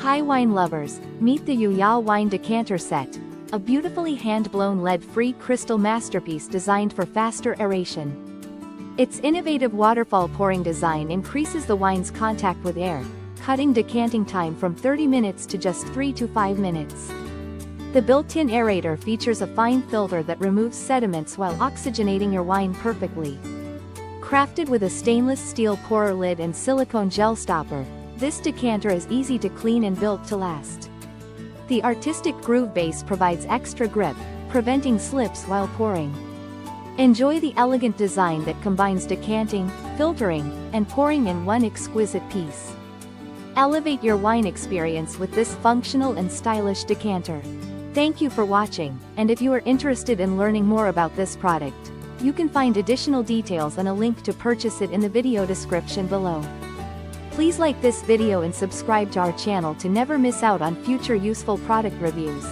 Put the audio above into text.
Hi wine lovers, meet the YouYah Wine Decanter Set, a beautifully hand-blown lead-free crystal masterpiece designed for faster aeration. Its innovative waterfall pouring design increases the wine's contact with air, cutting decanting time from 30 minutes to just 3 to 5 minutes. The built-in aerator features a fine filter that removes sediments while oxygenating your wine perfectly. Crafted with a stainless steel pourer lid and silicone gel stopper, this decanter is easy to clean and built to last. The artistic groove base provides extra grip, preventing slips while pouring. Enjoy the elegant design that combines decanting, filtering, and pouring in one exquisite piece. Elevate your wine experience with this functional and stylish decanter. Thank you for watching, and if you are interested in learning more about this product, you can find additional details and a link to purchase it in the video description below. Please like this video and subscribe to our channel to never miss out on future useful product reviews.